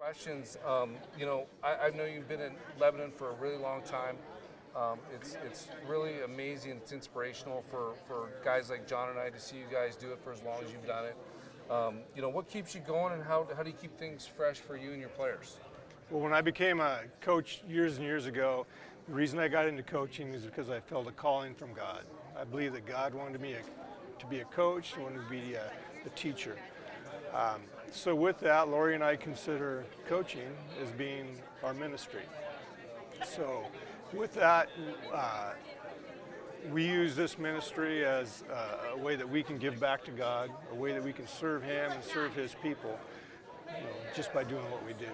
Questions. I know you've been in Lebanon for a really long time. It's really amazing. It's inspirational for guys like John and I to see you guys do it for as long as you've done it. What keeps you going, and how do you keep things fresh for you and your players? Well, when I became a coach years and years ago, the reason I got into coaching is because I felt a calling from God. I believe that God wanted me to be a coach, wanted to be a teacher. So with that, Lori and I consider coaching as being our ministry. So with that, we use this ministry as a way that we can give back to God, a way that we can serve Him and serve His people, just by doing what we do.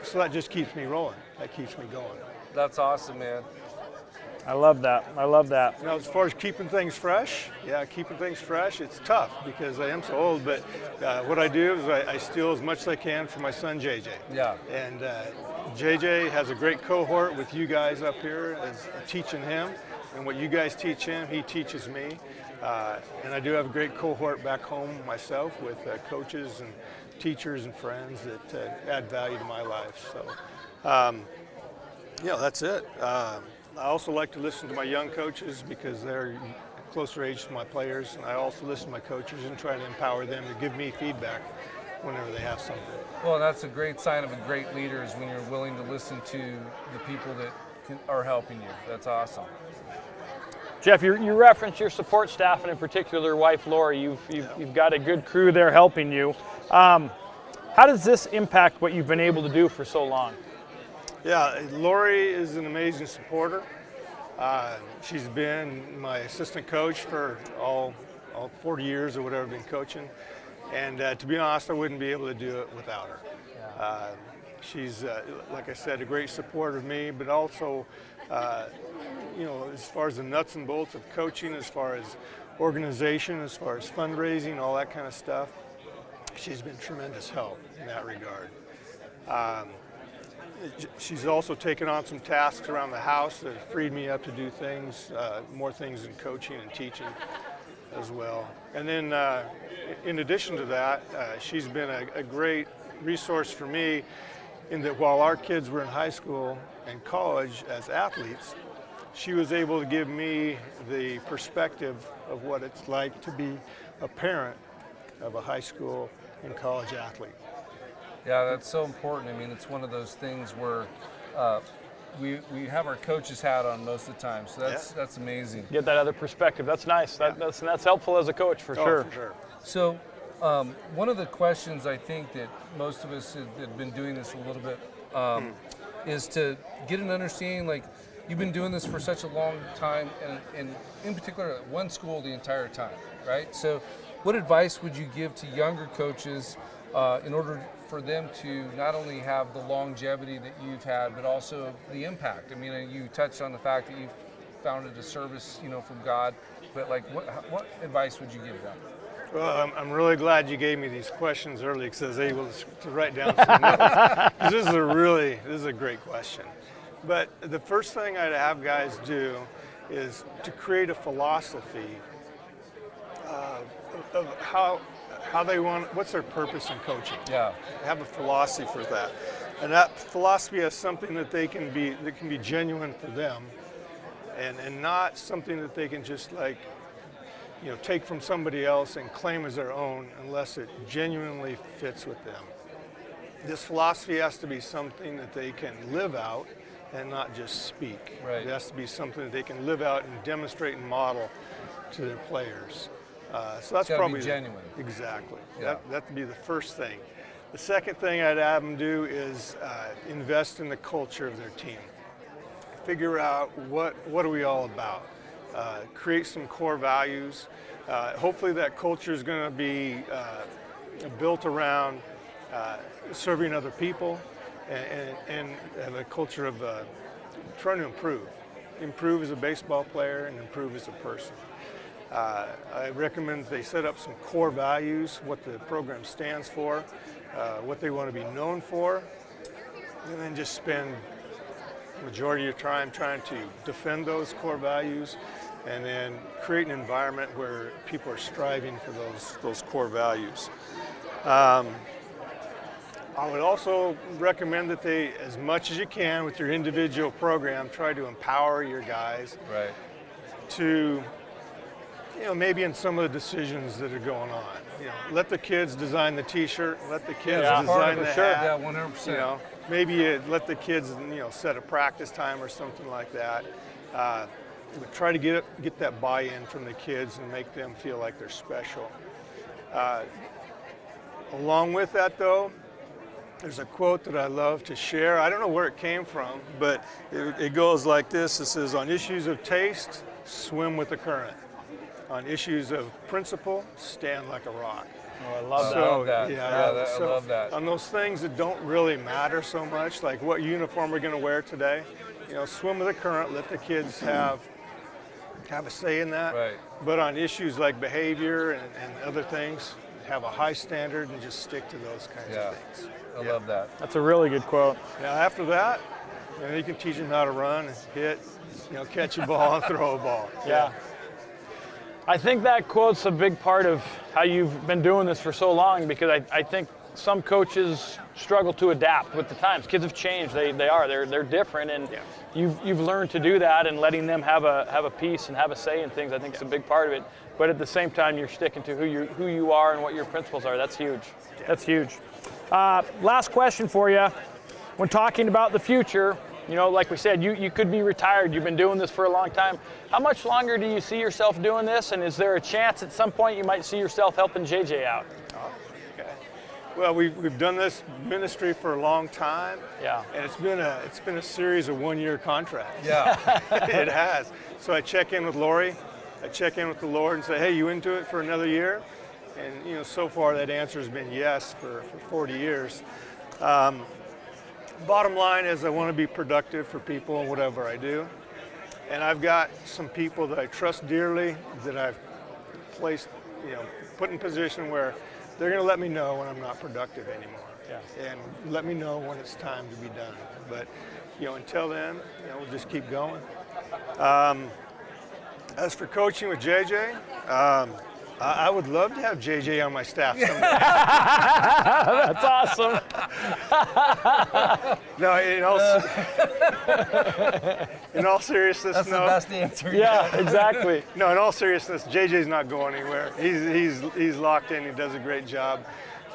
So that just keeps me rolling. That keeps me going. That's awesome, man. I love that. I love that. Now, as far as keeping things fresh, keeping things fresh, it's tough because I am so old, but what I do is I steal as much as I can from my son, JJ. Yeah. And JJ has a great cohort with you guys up here as teaching him, and what you guys teach him, he teaches me. And I do have a great cohort back home myself with coaches and teachers and friends that add value to my life. So, that's it. I also like to listen to my young coaches because they're closer age to my players, and I also listen to my coaches and try to empower them to give me feedback whenever they have something. Well, that's a great sign of a great leader, is when you're willing to listen to the people that are helping you. That's awesome. Jeff, you referenced your support staff, and in particular, your wife Lori. You've got a good crew there helping you. How does this impact what you've been able to do for so long? Yeah, Lori is an amazing supporter. She's been my assistant coach for all 40 years or whatever I've been coaching. And to be honest, I wouldn't be able to do it without her. Yeah. She's, like I said, a great supporter of me, but also, as far as the nuts and bolts of coaching, as far as organization, as far as fundraising, all that kind of stuff, she's been tremendous help in that regard. She's also taken on some tasks around the house that have freed me up to do things, more things in coaching and teaching as well. And then in addition to that, she's been a great resource for me in that while our kids were in high school and college as athletes, she was able to give me the perspective of what it's like to be a parent of a high school and college athlete. Yeah, that's so important. I mean, it's one of those things where we have our coach's hat on most of the time, so that's amazing. Get that other perspective. That's nice. That's helpful as a coach for sure. For sure. So one of the questions I think that most of us have been doing this a little bit is to get an understanding, like, you've been doing this for such a long time, and in particular at one school the entire time, right? So what advice would you give to younger coaches in order for them to not only have the longevity that you've had, but also the impact? I mean, you touched on the fact that you've founded a service, from God, but like, what advice would you give them? Well, I'm really glad you gave me these questions early because I was able to write down some notes. This is a great question. But the first thing I'd have guys do is to create a philosophy of how they want, what's their purpose in coaching. Yeah. Have a philosophy for that. And that philosophy is something that that can be genuine for them and not something that they can just take from somebody else and claim as their own unless it genuinely fits with them. This philosophy has to be something that they can live out and not just speak. Right. It has to be something that they can live out and demonstrate and model to their players. So that's probably genuine. Exactly. Yeah. That would be the first thing. The second thing I'd have them do is invest in the culture of their team. Figure out what are we all about. Create some core values. Hopefully that culture is going to be built around serving other people and have a culture of trying to improve as a baseball player and improve as a person. I recommend they set up some core values, what the program stands for, what they want to be known for, and then just spend the majority of your time trying to defend those core values and then create an environment where people are striving for those core values. I would also recommend that they, as much as you can with your individual program, try to empower your guys Right. to, maybe in some of the decisions that are going on. Let the kids design the T-shirt, let the kids Yeah, design the Sure. hat. Yeah, 100%. Maybe let the kids, set a practice time or something like that. But try to get that buy-in from the kids and make them feel like they're special. Along with that, though, there's a quote that I love to share. I don't know where it came from, but it goes like this. It says, "On issues of taste, swim with the current. On issues of principle, stand like a rock." Oh, I love that. I love that. Yeah, I love that. On those things that don't really matter so much, like what uniform we're going to wear today, swim with the current. Let the kids have a say in that. Right. But on issues like behavior and other things, have a high standard and just stick to those kinds of things. I love that. That's a really good quote. Now after that, you can teach them how to run and hit, catch a ball and throw a ball. Yeah. I think that quote's a big part of how you've been doing this for so long, because I think some coaches struggle to adapt with the times. Kids have changed. They're different, and you've learned to do that, and letting them have a piece and have a say in things, I think is a big part of it. But at the same time, you're sticking to who you are and what your principles are. That's huge. That's huge. Last question for you. When talking about the future, like we said, you could be retired. You've been doing this for a long time. How much longer do you see yourself doing this? And is there a chance at some point you might see yourself helping JJ out? Okay. Well, we've done this ministry for a long time. Yeah. And it's been a series of one-year contracts. Yeah. It has. So I check in with Lori. I check in with the Lord and say, "Hey, you into it for another year?" And so far that answer has been yes for 40 years. Bottom line is I want to be productive for people in whatever I do. And I've got some people that I trust dearly that I've placed, put in position where they're going to let me know when I'm not productive anymore. Yeah. And let me know when it's time to be done. But, until then, we'll just keep going. As for coaching with JJ, I would love to have JJ on my staff someday. That's awesome. No, in all seriousness, That's no. the best answer. Yeah, exactly. No, in all seriousness, JJ's not going anywhere. He's locked in. He does a great job.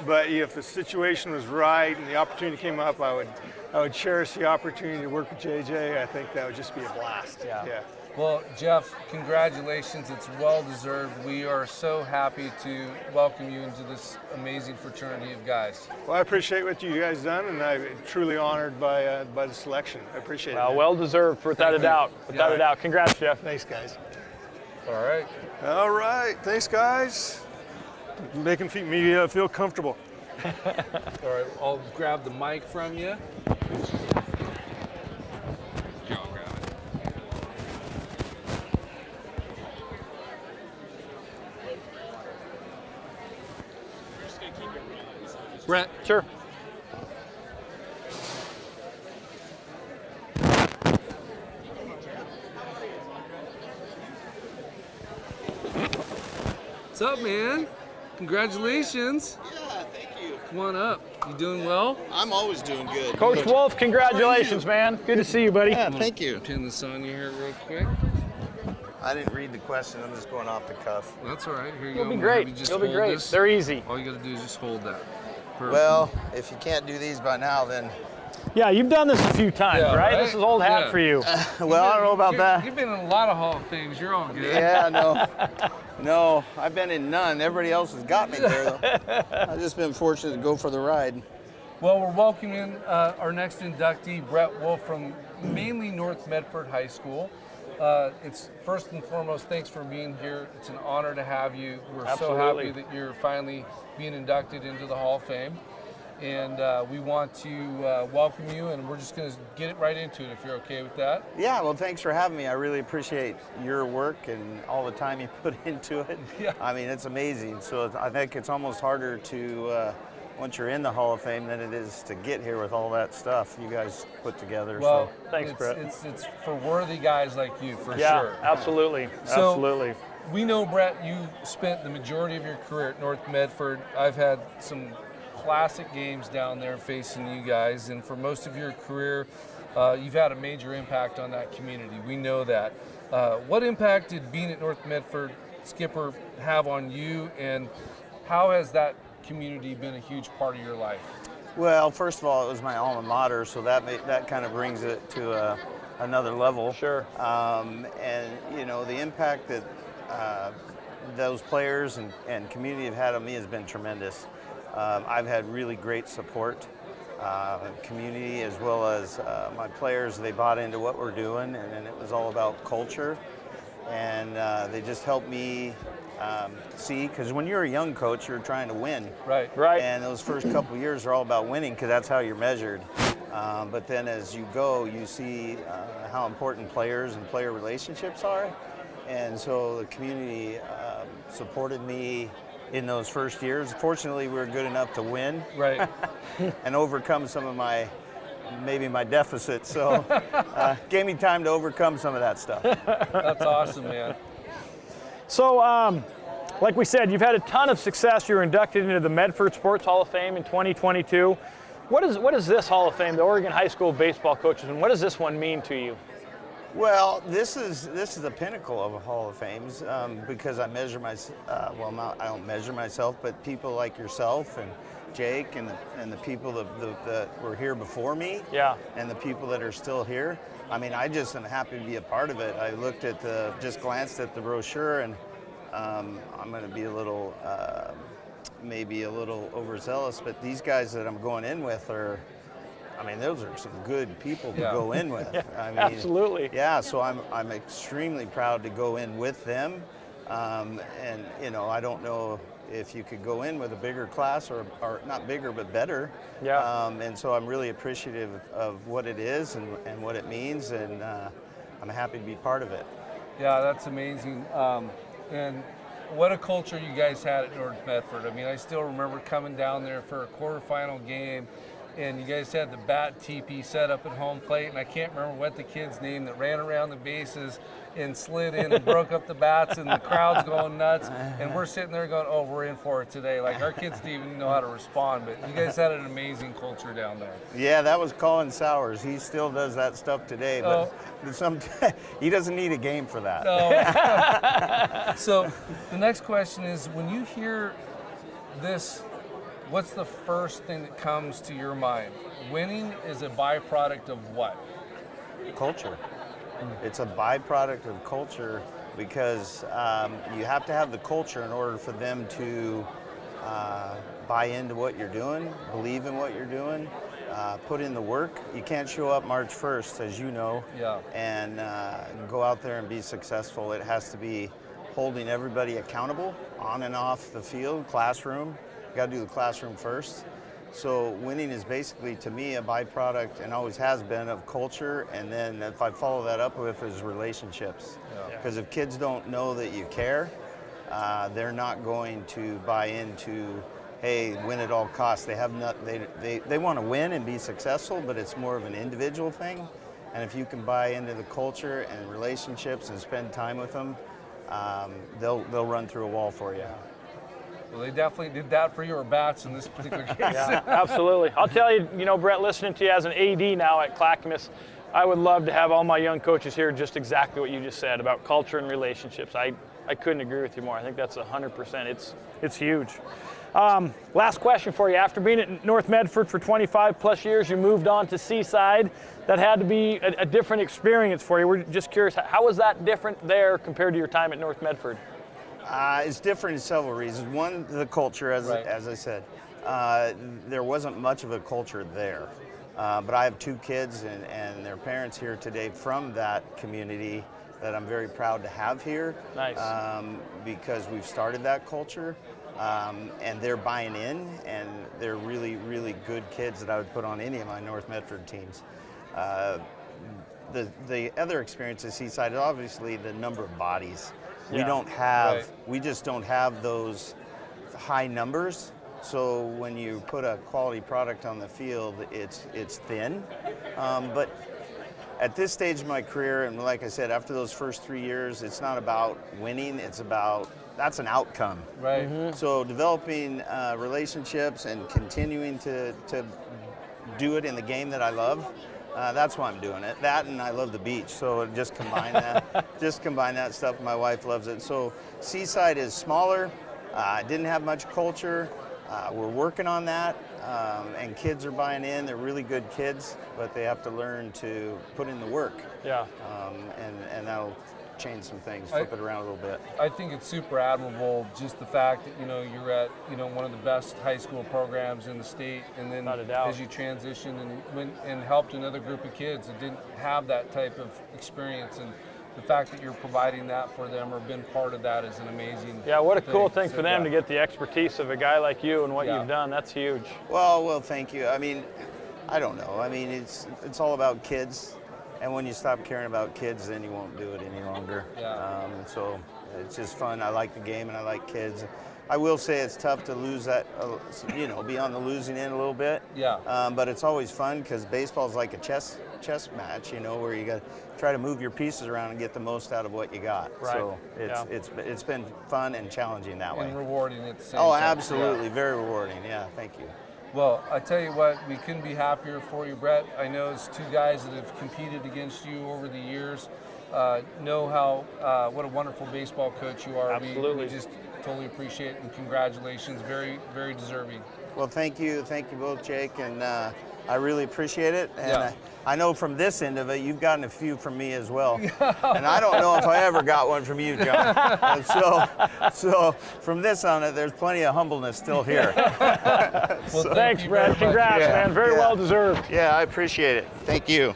But if the situation was right and the opportunity came up, I would cherish the opportunity to work with JJ. I think that would just be a blast. Yeah. Well, Jeff, congratulations. It's well deserved. We are so happy to welcome you into this amazing fraternity of guys. Well, I appreciate what you guys done, and I'm truly honored by the selection. I appreciate it. Well deserved, without a doubt. Without a doubt. Congrats, Jeff. Thanks, guys. All right. All right. Thanks, guys. Making me feel comfortable. All right. I'll grab the mic from you. Brett. Sure. What's up, man? Congratulations. Yeah, thank you. Come on up. You doing well? I'm always doing good. Coach Wolf, congratulations, man. Good to see you, buddy. Yeah, thank you. Pin this on you here real quick. I didn't read the question. I'm just going off the cuff. That's all right. Here you You'll go. be I'm gonna great. have you just You'll be hold great. this. They're easy. All you got to do is just hold that. Perfect. Well, if you can't do these by now, then Yeah, you've done this a few times, Yeah, right? right? This is old hat Yeah. for you. well, I don't know about that. You've been in a lot of Hall of Fames. You're all good. Yeah, no, I've been in none. Everybody else has got me there, though. I've just been fortunate to go for the ride. Well, we're welcoming our next inductee, Brett Wolf, from mainly North Medford High School. It's first and foremost, thanks for being here. It's an honor to have you. We're Absolutely. so happy that you're finally being inducted into the Hall of Fame. And we want to welcome you, and we're just going to get it right into it if you're okay with that. Yeah, well, thanks for having me. I really appreciate your work and all the time you put into it. Yeah. I mean, it's amazing. So I think it's almost harder to, once you're in the Hall of Fame, than it is to get here with all that stuff you guys put together. Well, Thanks, it's, Brett. It's for worthy guys like you, for Yeah, sure. absolutely. So- Absolutely. We know, Brett, you spent the majority of your career at North Medford. I've had some classic games down there facing you guys, and for most of your career, you've had a major impact on that community. We know that. What impact did being at North Medford, Skipper, have on you, and how has that community been a huge part of your life? Well, first of all, it was my alma mater, so that kind of brings it to another level. Sure. And you know, the impact that those players and community have had on me has been tremendous. I've had really great support, community as well as my players. They bought into what we're doing, and it was all about culture. And they just helped me see, because when you're a young coach, you're trying to win. Right. Right. And those first couple of years are all about winning, because that's how you're measured. But then as you go, you see how important players and player relationships are. And so the community supported me in those first years. Fortunately, we were good enough to win. Right. And overcome some of maybe my deficits. So gave me time to overcome some of that stuff. That's awesome, man. So, like we said, you've had a ton of success. You're inducted into the Medford Sports Hall of Fame in 2022. What is this Hall of Fame, the Oregon High School Baseball Coaches, and what does this one mean to you? Well, this is the pinnacle of a Hall of Fames, because I measure myself. I don't measure myself, but people like yourself and Jake and the people that were here before me, Yeah. and the people that are still here. I mean, I just am happy to be a part of it. I looked at just glanced at the brochure, and I'm going to be maybe a little overzealous, but these guys that I'm going in with those are some good people to go in with. I mean, Absolutely. Yeah, so I'm extremely proud to go in with them. And you know, I don't know if you could go in with a bigger class or not bigger, but better. Yeah. And so I'm really appreciative of what it is and what it means, and I'm happy to be part of it. Yeah, that's amazing. And what a culture you guys had at North Medford. I mean, I still remember coming down there for a quarterfinal game, and you guys had the bat teepee set up at home plate, and I can't remember what the kid's name that ran around the bases and slid in and broke up the bats, and the crowd's going nuts, and we're sitting there going, oh, we're in for it today. Like, our kids didn't even know how to respond, but you guys had an amazing culture down there. Yeah, that was Colin Sowers. He still does that stuff today, but he doesn't need a game for that. No. So the next question is, when you hear this, what's the first thing that comes to your mind? Winning is a byproduct of what? Culture. It's a byproduct of culture, because you have to have the culture in order for them to buy into what you're doing, believe in what you're doing, put in the work. You can't show up March 1st, as you know, and go out there and be successful. It has to be holding everybody accountable on and off the field, classroom. You got to do the classroom first. So winning is basically, to me, a byproduct, and always has been, of culture. And then if I follow that up with is relationships. Because if kids don't know that you care, they're not going to buy into, hey, win at all costs. They have not. They want to win and be successful, but it's more of an individual thing. And if you can buy into the culture and relationships and spend time with them, they'll run through a wall for you. Well, they definitely did that for your bats in this particular case. Yeah, absolutely. I'll tell you, Brett, listening to you as an AD now at Clackamas, I would love to have all my young coaches hear just exactly what you just said about culture and relationships. I couldn't agree with you more. I think that's 100%. It's huge. Last question for you. After being at North Medford for 25 plus years, you moved on to Seaside. That had to be a different experience for you. We're just curious, how was that different there compared to your time at North Medford? It's different in several reasons. One, the culture, as I said. There wasn't much of a culture there. But I have two kids and their parents here today from that community that I'm very proud to have here. Nice. Because we've started that culture, and they're buying in, and they're really, really good kids that I would put on any of my North Medford teams. The other experience at Seaside is obviously the number of bodies. We just don't have those high numbers. So when you put a quality product on the field, it's thin. But at this stage of my career, and like I said, after those first 3 years, it's not about winning, it's about, that's an outcome. Right. So developing relationships and continuing to do it in the game that I love, that's why I'm doing it. That, and I love the beach, so just combine that. Just combine that stuff. My wife loves it. So Seaside is smaller. Didn't have much culture. We're working on that, and kids are buying in. They're really good kids, but they have to learn to put in the work. Yeah. And that'll change some things, flip it around a little bit. I think it's super admirable, just the fact that you're at one of the best high school programs in the state, and then Not a doubt. as you transition and went and helped another group of kids that didn't have that type of experience, and the fact that you're providing that for them or been part of that is an amazing Yeah, what a cool thing So, for them yeah. to get the expertise of a guy like you and what Yeah. you've done. That's huge. Well, thank you. I mean, I don't know. I mean, it's all about kids, and when you stop caring about kids, then you won't do it any longer. Yeah. So it's just fun. I like the game, and I like kids. I will say it's tough to lose that, be on the losing end a little bit. Yeah. But it's always fun because baseball's like a chess match, where you got to try to move your pieces around and get the most out of what you got. Right. So Yeah. it's been fun and challenging that way. And rewarding at the same Oh, time. absolutely, Yeah. very rewarding. Yeah, thank you. Well, I tell you what, we couldn't be happier for you, Brett. I know it's two guys that have competed against you over the years. Know how what a wonderful baseball coach you are. Absolutely. We just totally appreciate it, and congratulations. Very, very deserving. Well, thank you both, Jake, and I really appreciate it. And Yeah. I know from this end of it, you've gotten a few from me as well. And I don't know if I ever got one from you, John. And so from this on it, there's plenty of humbleness still here. Well, Thanks, you Brett. very much. Congrats, Yeah. man. Very Yeah. well deserved. Yeah, I appreciate it. Thank you.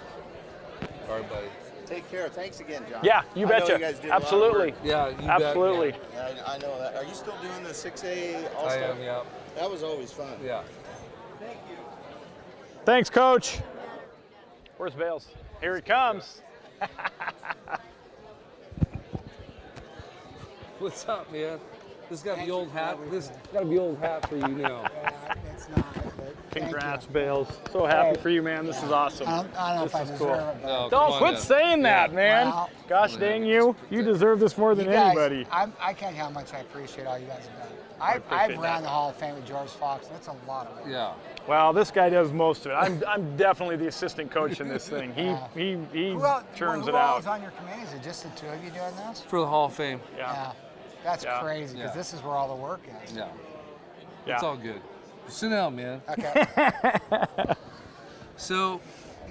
All right, buddy. Take care. Thanks again, John. Yeah, you I know betcha. you guys did a lot of Absolutely. work. Yeah, you bet. Absolutely. Yeah, I know that. Are you still doing the 6A I All-Star? am, yeah. That was always fun. Yeah. Thank you. Thanks, Coach. Where's Bales? Here he comes. What's up, man? This got to be old hat. This got to be old hat for you now. It's not, but thank Congrats, you. Bales. So happy Hey. for you, man. This is awesome. I don't know if I This is deserve cool. it, but No, come Don't on quit now. saying that, man. Well, Gosh dang you. You deserve this more than you guys, anybody. I can't tell how much I appreciate all you guys have done. appreciate I've that. ran the Hall of Fame with George Fox. That's a lot of work. Yeah. Well, this guy does most of it. I'm definitely the assistant coach in this thing. He churns it who all is out. on your committee? Is it just the two of you doing this? For the Hall of Fame. Yeah. That's Yeah. crazy because Yeah. this is where all the work is. Yeah. Yeah. It's all good. Sit down, man. Okay. So,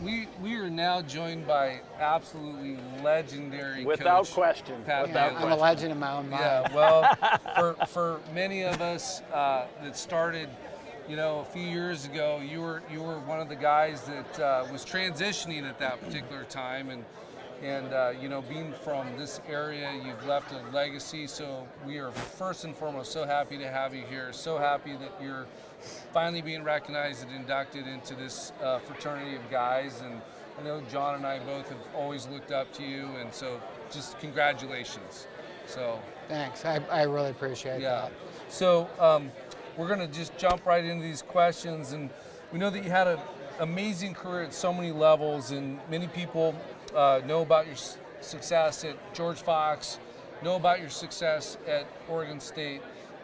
we are now joined by absolutely legendary Without coach, question. Pat Without Manley. I'm a legend in my own mind. Yeah, well, for many of us that started, a few years ago, you were one of the guys that was transitioning at that particular time, and being from this area, you've left a legacy. So we are first and foremost so happy to have you here. So happy that you're finally being recognized and inducted into this fraternity of guys. And I know John and I both have always looked up to you, and so just congratulations. So Thanks. I really appreciate yeah. that. So we're going to just jump right into these questions, and we know that you had an amazing career at so many levels, and many people know about your success at George Fox, know about your success at Oregon State,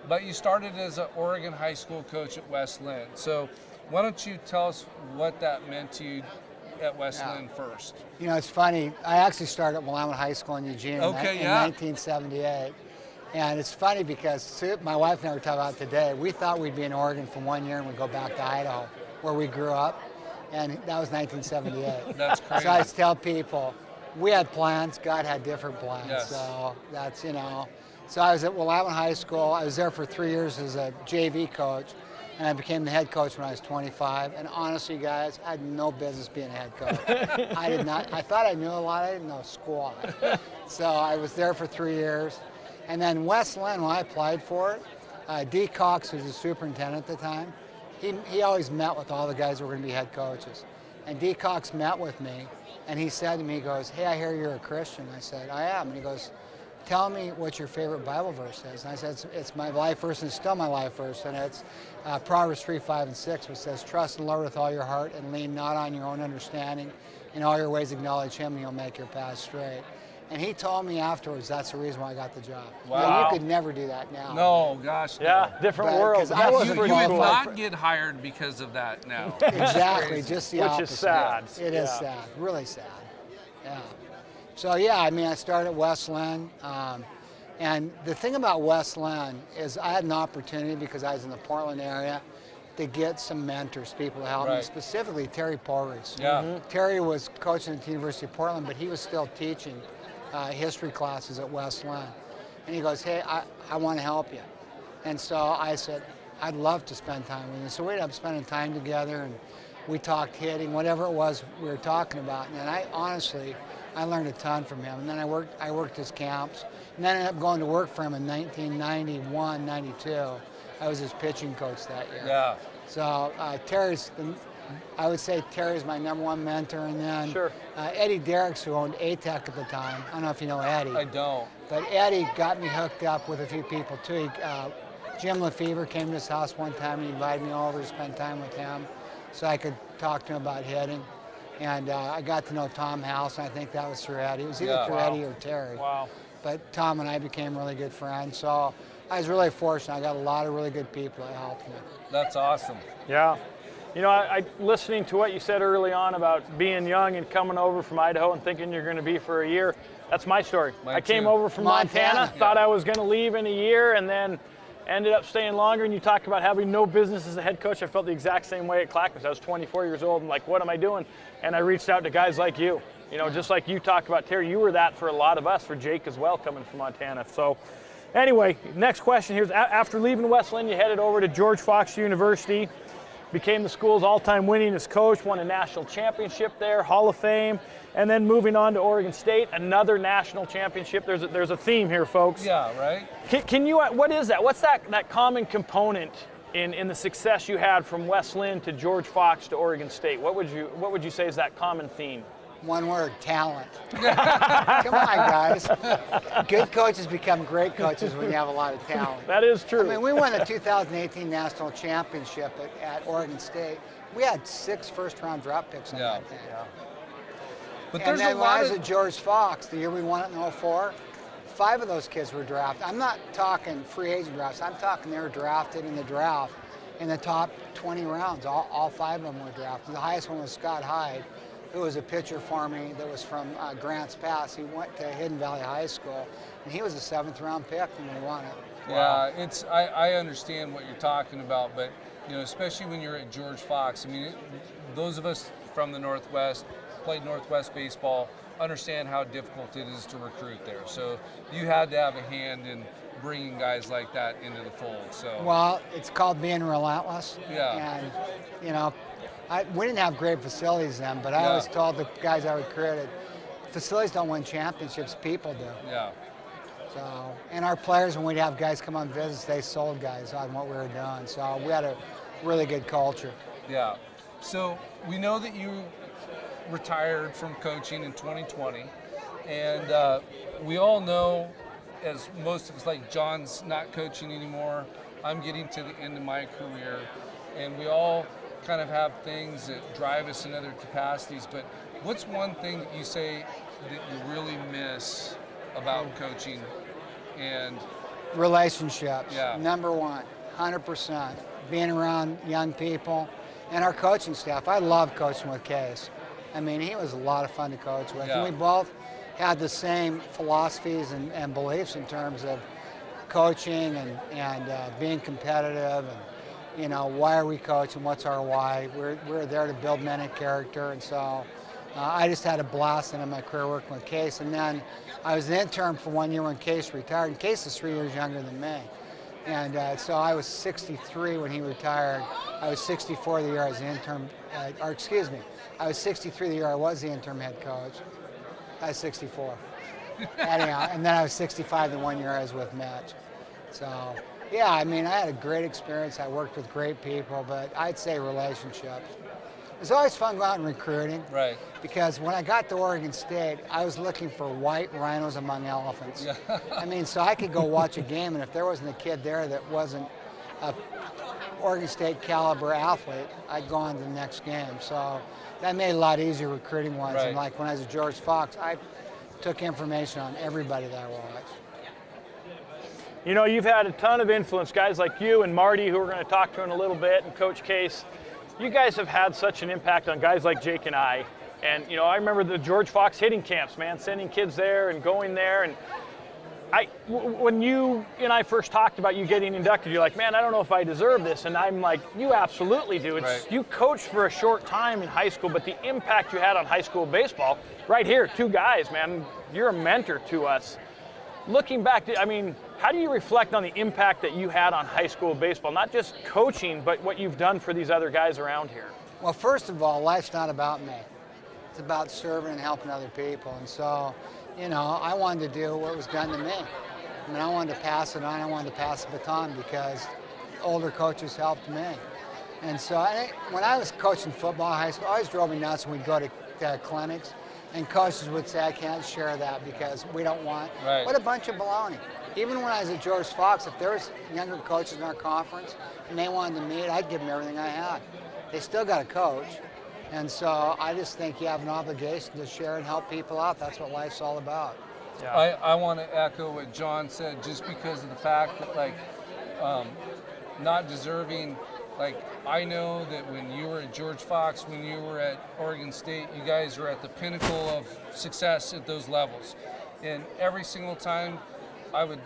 but you started as an Oregon high school coach at West Linn. So why don't you tell us what that meant to you at West Linn first? It's funny. I actually started at Willamette High School in Eugene in 1978. And it's funny because my wife and I were talking about it today. We thought we'd be in Oregon for 1 year and we'd go back to Idaho, where we grew up. And that was 1978. That's crazy. So I tell people, we had plans, God had different plans. Yes. So that's, So I was at Willamette High School. I was there for 3 years as a JV coach, and I became the head coach when I was 25. And honestly, guys, I had no business being a head coach. I did not. I thought I knew a lot. I didn't know squat. So I was there for 3 years. And then West Linn, when I applied for it, D. Cox, who was the superintendent at the time, he always met with all the guys who were going to be head coaches. And D. Cox met with me, and he said to me, he goes, "Hey, I hear you're a Christian." I said, "I am." And he goes, "Tell me what your favorite Bible verse is." And I said, it's my life verse, and it's still my life verse, and it's Proverbs 3, 5, and 6, which says, "Trust in the Lord with all your heart and lean not on your own understanding. in all your ways acknowledge him and he'll make your path straight. And he told me afterwards that's the reason why I got the job. Wow. Now, you could never do that now. No, gosh, no. Yeah, different But- world. 'cause I wasn't You would qualified not get hired because of that now. Exactly, just the Which opposite. is sad. It is Yeah. sad, really sad. Yeah. So yeah, I mean, I started at West Lynn, and the thing about West Lynn is I had an opportunity because I was in the Portland area to get some mentors, people to help me, Right. specifically Terry Porres. Yeah. Terry was coaching at the University of Portland, but he was still teaching history classes at West Lynn. And he goes, hey, I want to help you. And so I said, I'd love to spend time with you. So we ended up spending time together, and we talked hitting, whatever it was we were talking about. And I honestly learned a ton from him. And then I worked his camps, and then I ended up going to work for him in 1991, 92. I was his pitching coach that year. Yeah. So I would say Terry's my #1 mentor, and then Sure. Eddie Derricks, who owned ATEC at the time. I don't know if you know Eddie. I don't. But Eddie got me hooked up with a few people too. Jim Lefevre came to his house one time and he invited me over to spend time with him so I could talk to him about hitting. And I got to know Tom House, and I think that was through Eddie. It was either Yeah. through Wow. Eddie or Terry. Wow. But Tom and I became really good friends. So I was really fortunate. I got a lot of really good people that helped me. That's awesome. Yeah. You know, I listening to what you said early on about being young and coming over from Idaho and thinking you're going to be for a year, that's my story. Mine I came too. over from Montana, thought I was going to leave in a year, and then ended up staying longer. And you talk about having no business as a head coach. I felt the exact same way at Clackamas. I was 24 years old and like, what am I doing? And I reached out to guys like you. You know, just like you talk about Terry, you were that for a lot of us, for Jake as well, coming from Montana. So anyway, next question here is, after leaving West Lynn, you headed over to George Fox University, became the school's all-time winningest coach, won a national championship there, Hall of Fame, and then moving on to Oregon State, another national championship. There's a theme here, folks. Yeah, right? Can you, what is that? What's that common component in the success you had from West Lynn to George Fox to Oregon State? What would you say is that common theme? One word, talent. Come on, guys. Good coaches become great coaches when you have a lot of talent. That is true. I mean, we won the 2018 National Championship at Oregon State. We had 6 first-round draft picks on that thing. But And there's then a when I lot was of at George Fox, the year we won it in 04, 5 of those kids were drafted. I'm not talking free agent drafts. I'm talking they were drafted in the draft in the top 20 rounds. All 5 of them were drafted. The highest one was Scott Hyde, who was a pitcher for me that was from Grants Pass. He went to Hidden Valley High School, and he was a 7th-round pick when we won it. Yeah, I understand what you're talking about, but you know, especially when you're at George Fox. I mean, those of us from the Northwest, played Northwest baseball, understand how difficult it is to recruit there. So you had to have a hand in bringing guys like that into the fold. So Well, it's called being relentless. Yeah. And you know, we didn't have great facilities then, but I always told the guys I recruited, facilities don't win championships, people do. yeah, So, and our players, when we'd have guys come on visits, they sold guys on what we were doing. So we had a really good culture. yeah. So we know that you retired from coaching in 2020, and we all know, as most of us, like John's not coaching anymore, I'm getting to the end of my career, and we all kind of have things that drive us in other capacities, but what's one thing that you say that you really miss about coaching? And Relationships, Yeah. number 1, 100%. Being around young people and our coaching staff. I love coaching with Case. I mean, he was a lot of fun to coach with. Yeah. And we both had the same philosophies and beliefs in terms of coaching and being competitive and, you know, why are we coaching, what's our why. We're there to build men and character, and so I just had a blast in my career working with Case. And then I was an intern for 1 year when Case retired, and Case is 3 years younger than me. And so I was 63 when he retired. I was 64 the year I was the interim, or excuse me, I was 63 the year I was the interim head coach. I was 64. Anyhow, and then I was 65 the 1 year I was with Mitch. So, yeah, I mean, I had a great experience. I worked with great people, but I'd say relationships. It's always fun going out and recruiting. right, Because when I got to Oregon State, I was looking for white rhinos among elephants. I mean, so I could go watch a game, and if there wasn't a kid there that wasn't a Oregon State caliber athlete, I'd go on to the next game. So that made it a lot easier recruiting wise. Right. And like when I was at George Fox, I took information on everybody that I watched. You know, you've had a ton of influence, guys like you and Marty, who we're going to talk to in a little bit, and Coach Case. You guys have had such an impact on guys like Jake and I. And, you know, I remember the George Fox hitting camps, man, sending kids there and going there. And when you and I first talked about you getting inducted, you're like, man, I don't know if I deserve this. And I'm like, you absolutely do. It's, right. You coached for a short time in high school, but the impact you had on high school baseball, right here, 2 guys, man, you're a mentor to us. Looking back, I mean, how do you reflect on the impact that you had on high school baseball? Not just coaching, but what you've done for these other guys around here. Well, first of all, life's not about me. It's about serving and helping other people. And so, you know, I wanted to do what was done to me. I mean, I wanted to pass it on. I wanted to pass the baton because older coaches helped me. And so when I was coaching football in high school, it always drove me nuts when we'd go to clinics and coaches would say, I can't share that because we don't want. Right. What a bunch of baloney. Even when I was at George Fox, if there was younger coaches in our conference and they wanted to meet, I'd give them everything I had. They still got to coach. And so I just think you have an obligation to share and help people out. That's what life's all about. Yeah. I want to echo what John said, just because of the fact that, like, not deserving, like, I know that when you were at George Fox, when you were at Oregon State, you guys were at the pinnacle of success at those levels. And every single time I would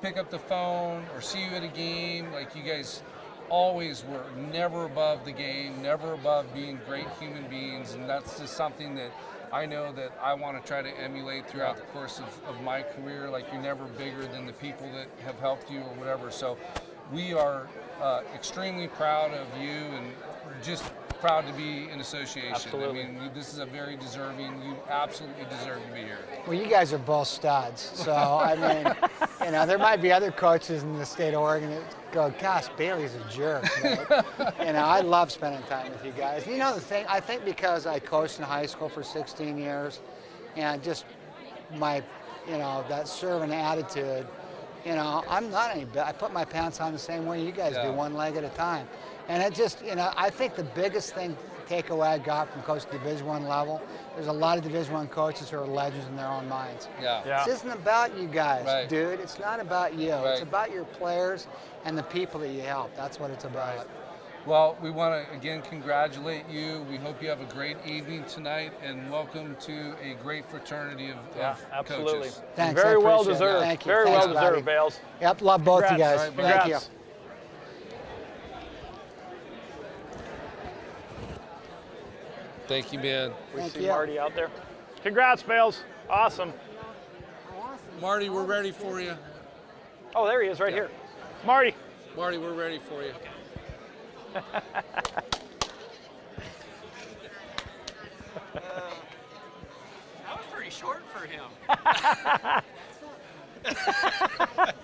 pick up the phone or see you at a game, like, you guys always were never above the game, never above being great human beings. And that's just something that I know that I want to try to emulate throughout the course of my career. Like, you're never bigger than the people that have helped you or whatever. So we are extremely proud of you and just proud to be in association. Absolutely. I mean, this is a very deserving, you absolutely deserve to be here. Well, you guys are both studs. So, I mean, you know, there might be other coaches in the state of Oregon that go, gosh, Bailey's a jerk. But, you know, I love spending time with you guys. You know the thing, I think because I coached in high school for 16 years and just my, you know, that servant attitude, you know, I'm not any better. I put my pants on the same way you guys do, one leg at a time. And it just, you know, I think the biggest takeaway I got from coaching Division I level, there's a lot of Division I coaches who are legends in their own minds. Yeah. This isn't about you guys, Right. dude. It's not about you. Right. It's about your players and the people that you help. That's what it's about. Right. Well, we want to again congratulate you. We hope you have a great evening tonight, and welcome to a great fraternity of Absolutely. coaches. Thanks. Very I well appreciate it. deserved. Thank you. Very Thanks, well deserved, buddy. Bales. Yep, love both you Congrats. guys. All right, Thank Congrats. you. Thank you, man. We Thank see you. Marty out there. Congrats, Bales. Awesome. Marty, we're ready for you. Oh, there he is right here. Marty. Marty, we're ready for you. That was pretty short for him.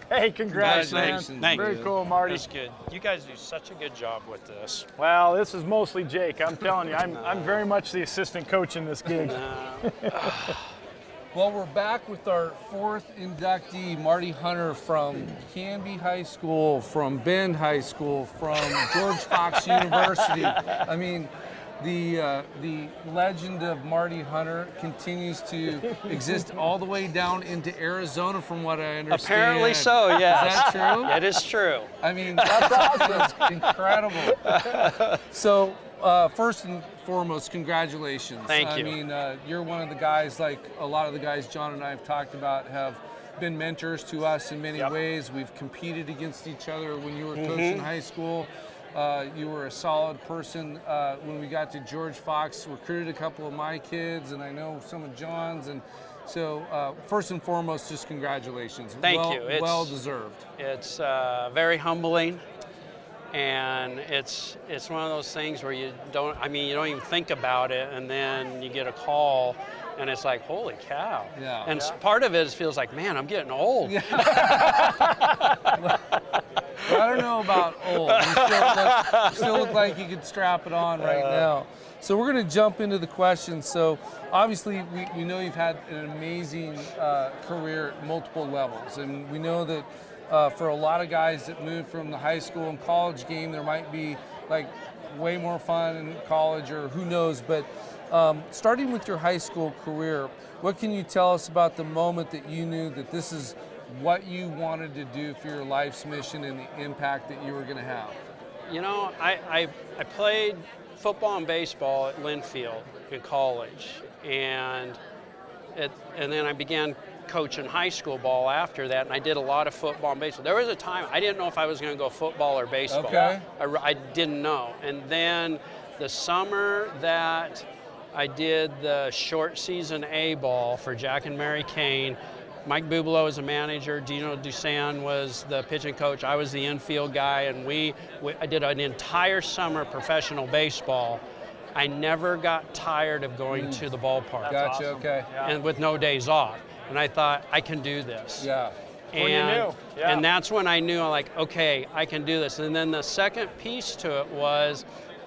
Hey, congrats, man. Congratulations, Very man. cool, Marty. That's good. You guys do such a good job with this. Well, this is mostly Jake. I'm telling you, I'm very much the assistant coach in this gig. Well, we're back with our fourth inductee, Marty Hunter from Canby High School, from Bend High School, from George Fox University. I mean, the legend of Marty Hunter continues to exist all the way down into Arizona, from what I understand. Apparently so, yes. Is that true? It is true. I mean, that's incredible. So, first and foremost, congratulations. Thank you. I mean, you're one of the guys, like a lot of the guys John and I have talked about, have been mentors to us in many ways. We've competed against each other when you were coaching in high school. You were a solid person. When we got to George Fox, recruited a couple of my kids, and I know some of John's. And so, first and foremost, just congratulations. Thank you. Well deserved. It's very humbling, and it's one of those things where you don't even think about it, and then you get a call, and it's like, holy cow. Yeah. And part of it feels like, man, I'm getting old. Well, I don't know about old. You still look like you could strap it on right now. So we're going to jump into the questions. So obviously we know you've had an amazing career at multiple levels, and we know that for a lot of guys that move from the high school and college game, there might be like way more fun in college, or who knows. But starting with your high school career, what can you tell us about the moment that you knew that this is what you wanted to do for your life's mission and the impact that you were going to have? You know, I played football and baseball at Linfield in college, and then I began coaching high school ball after that, and I did a lot of football and baseball. There was a time I didn't know if I was going to go football or baseball. Okay. I didn't know. And then the summer that I did the short season A ball for Jack and Mary Kane, Mike Bubalo was a manager, Dino Dusan was the pitching coach, I was the infield guy, and I did an entire summer professional baseball. I never got tired of going to the ballpark. Gotcha, awesome. okay. Yeah. And with no days off. And I thought, I can do this. Yeah. Well, you knew. Yeah. And that's when I knew, like, okay, I can do this. And then the second piece to it was,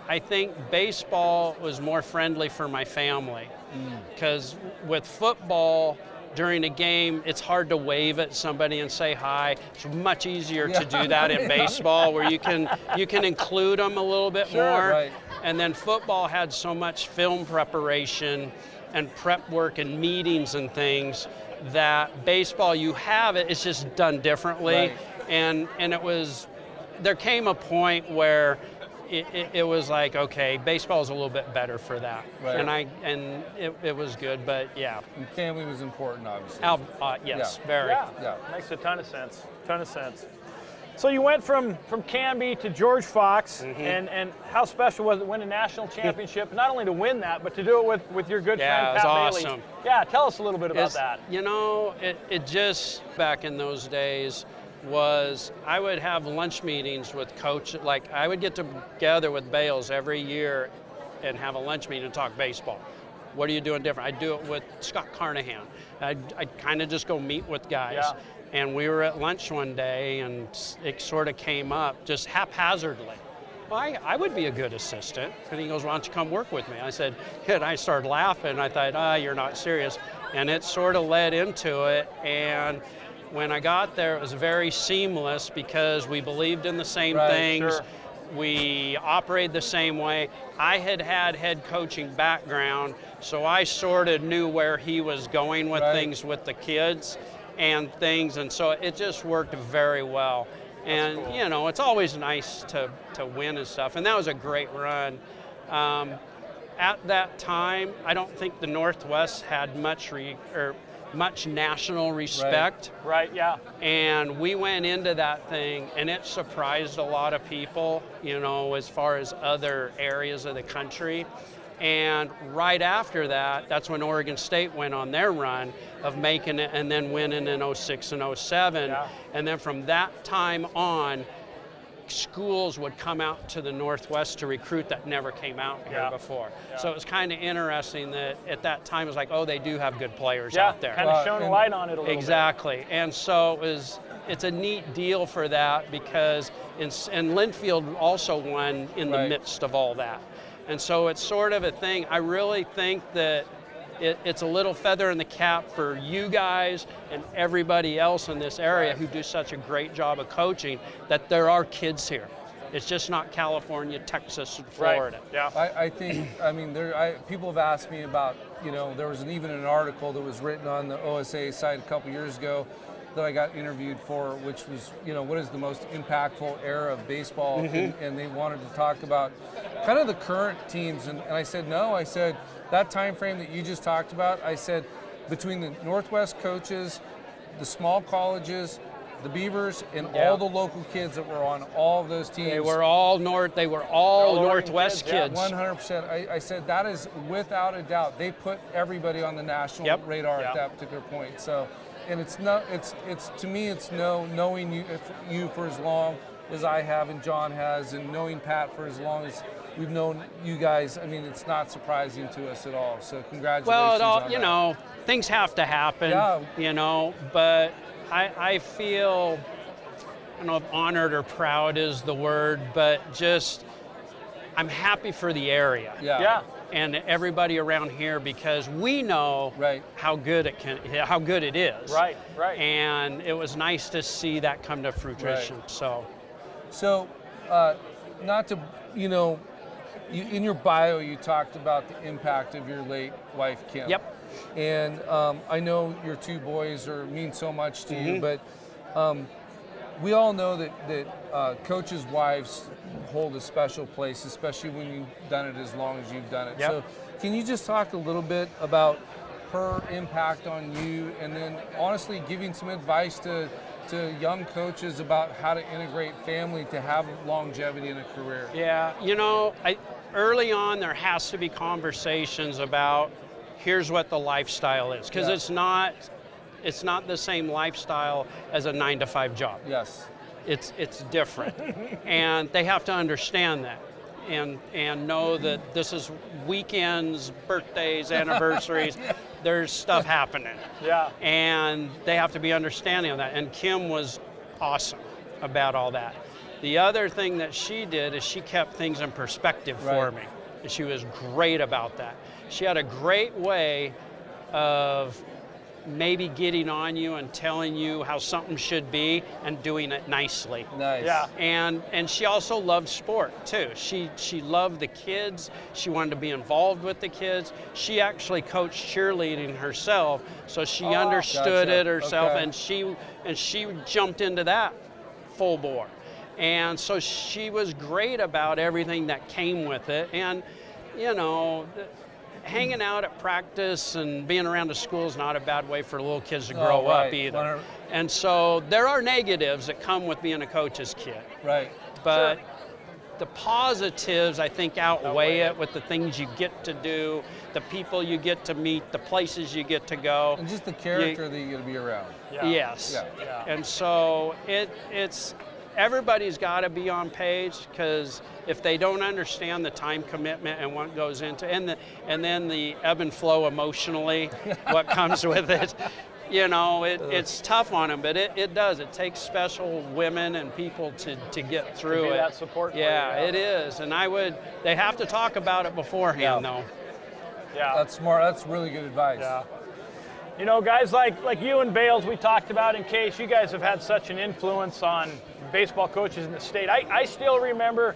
I think baseball was more friendly for my family. Because with football, during a game, it's hard to wave at somebody and say hi. It's much easier to do that in baseball, where you can include them a little bit more. Right. And then football had so much film preparation and prep work and meetings and things that baseball, you have it, it's just done differently. Right. And there came a point where it was like, okay, baseball is a little bit better for that. Right. And it was good, but yeah. And family was important, obviously. Yes, Yeah. very. Yeah, makes a ton of sense. So you went from Canby to George Fox, and how special was it to win a national championship? Not only to win that, but to do it with your good friend Yeah, it was Pat Bailey. awesome. Yeah, tell us a little bit about that. You know, it just, back in those days, was I would have lunch meetings with coach, like I would get together with Bales every year and have a lunch meeting and talk baseball. What are you doing different? I'd do it with Scott Carnahan. I'd kind of just go meet with guys. Yeah. And we were at lunch one day, and it sort of came up just haphazardly. Well, I would be a good assistant. And he goes, why don't you come work with me? I said, and I started laughing. I thought, you're not serious. And it sort of led into it. And when I got there, it was very seamless because we believed in the same things. Sure. We operated the same way. I had head coaching background, so I sort of knew where he was going with things with the kids and things, and so it just worked very well. And cool. You know, it's always nice to win and stuff, and that was a great run. At that time, I don't think the Northwest had much national respect. Right, yeah. And we went into that thing, and it surprised a lot of people, you know, as far as other areas of the country. And right after that, that's when Oregon State went on their run of making it and then winning in 06 and 07. Yeah. And then from that time on, schools would come out to the Northwest to recruit that never came out here before. Yeah. So it was kind of interesting that at that time it was like, oh, they do have good players Yeah, out there. kind of shone a light on it a little Exactly. And so it's a neat deal for that, because and Linfield also won in the midst of all that. And so it's sort of a thing. I really think that it's a little feather in the cap for you guys and everybody else in this area who do such a great job of coaching, that there are kids here. It's just not California, Texas, and Florida. Right. Yeah. I think, I mean, people have asked me about, you know, there was even an article that was written on the OSA site a couple years ago that I got interviewed for, which was, you know, what is the most impactful era of baseball? And they wanted to talk about kind of the current teams. And I said, no, I said, that time frame that you just talked about, I said, between the Northwest coaches, the small colleges, the Beavers, and all the local kids that were on all of those teams. They were all Northwest kids. 100%. I said that is without a doubt. They put everybody on the national radar at that particular point. So, and it's to me, it's knowing you for as long as I have and John has, and knowing Pat for as long as we've known you guys. I mean, it's not surprising to us at all. So congratulations. Well, you know, things have to happen. Yeah. You know, but I feel, I don't know if honored or proud is the word, but just I'm happy for the area. Yeah. and everybody around here, because we know Right. how good it is. Right, right. And it was nice to see that come to fruition. Right. So Not to, in your bio, you talked about the impact of your late wife, Kim. Yep. And I know your two boys mean so much to you, but we all know that coaches' wives hold a special place, especially when you've done it as long as you've done it. Yep. So can you just talk a little bit about her impact on you, and then honestly giving some advice to young coaches about how to integrate family to have longevity in a career? yeah, early on there has to be conversations about here's what the lifestyle is, because Yeah. it's not the same lifestyle as a 9-to-5 job. Yes. It's different, and they have to understand that, and know that this is weekends, birthdays, anniversaries. There's stuff happening. Yeah. And they have to be understanding of that. And Kim was awesome about all that. The other thing that she did is she kept things in perspective for Right. me. And she was great about that. She had a great way of maybe getting on you and telling you how something should be and doing it nicely. Nice. Yeah. And she also loved sport too. She loved the kids. She wanted to be involved with the kids. She actually coached cheerleading herself, so she understood Gotcha. it herself, Okay. and she jumped into that full bore. And so she was great about everything that came with it. And hanging out at practice and being around the school is not a bad way for little kids to grow right. up either. 100. And so there are negatives that come with being a coach's kid, Right. but the positives, I think, outweigh it with the things you get to do, the people you get to meet, the places you get to go. And just the character that you get to be around. Yeah. Yes. Yeah. And so it's everybody's got to be on page, because if they don't understand the time commitment and what goes into and then the ebb and flow emotionally, what comes with it, it's tough on them. But it does. It takes special women and people to get through be it. that support for Yeah, you, it is. And they have to talk about it beforehand, though. Yeah. That's smart. That's really good advice. Yeah. Guys like you and Bales, we talked about, in case you guys have had such an influence on baseball coaches in the state. I still remember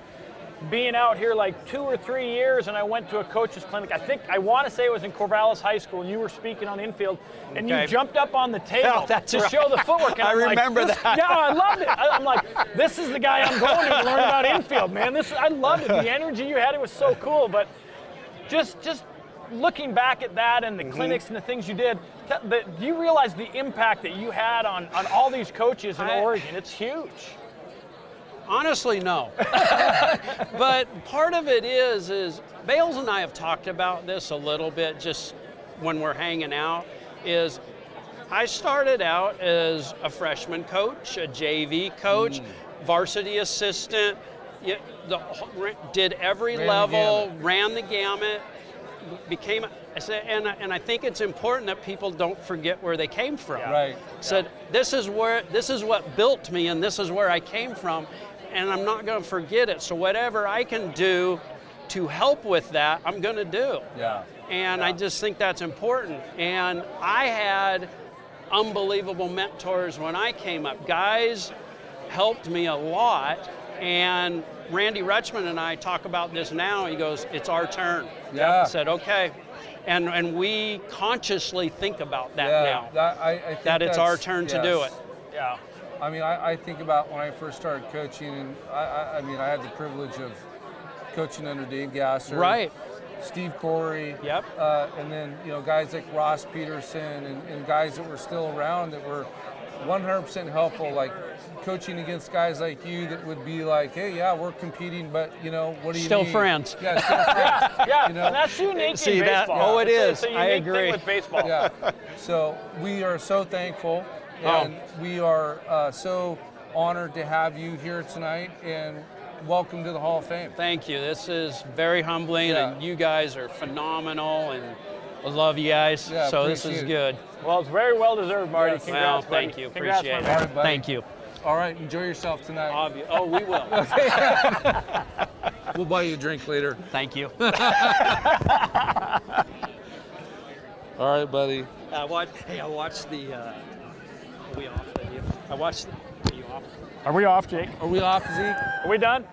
being out here like 2 or 3 years, and I went to a coach's clinic. I want to say it was in Corvallis High School, and you were speaking on infield, and you Okay. jumped up on the table that's to right. show the footwork. And I I'm like, remember this- that. Yeah, I loved it. I'm like, this is the guy I'm going to learn about infield, man. I loved it. The energy you had, it was so cool. But just looking back at that and the clinics and the things you did, do you realize the impact that you had on all these coaches in Oregon? It's huge. Honestly, no. But part of it is Bales and I have talked about this a little bit just when we're hanging out, is I started out as a freshman coach, a JV coach, varsity assistant, did every level, ran the gamut, became, and I think it's important that people don't forget where they came from. Right. Said, this is what built me, and this is where I came from, and I'm not going to forget it. So whatever I can do to help with that, I'm going to do. Yeah. And I just think that's important. And I had unbelievable mentors when I came up. Guys helped me a lot, and Randy Rutschman and I talk about this now. He goes, it's our turn. Yeah. I said, okay. And we consciously think about that now. I think That it's our turn to do yes. it. Yeah. I mean, I think about when I first started coaching, and I mean, I had the privilege of coaching under Dave Gasser, Right. Steve Corey, Yep. And then guys like Ross Peterson and guys that were still around that were 100% helpful, like coaching against guys like you that would be like, hey, yeah, we're competing, but what do you Still need? friends. Yeah, still friends. Yeah, You know? and that's unique See in that? baseball. Oh, it It's is. a I unique agree. thing with baseball. Yeah. So we are so thankful, and we are so honored to have you here tonight, and welcome to the Hall of Fame. Thank you. This is very humbling, Yeah. and you guys are phenomenal, and I love you guys. Yeah, So this is appreciate it. good. Well, it's very well deserved, Marty. Yes. Congrats, Well, buddy. thank you. Congrats, Appreciate my it. man. All right, buddy. Thank you. All right, enjoy yourself tonight. Oh, we will. We'll buy you a drink later. Thank you. All right, buddy. I watched the. Are we off? I watched. Are you off? Are we off, Jake? Are we off, Zeke? Are we done?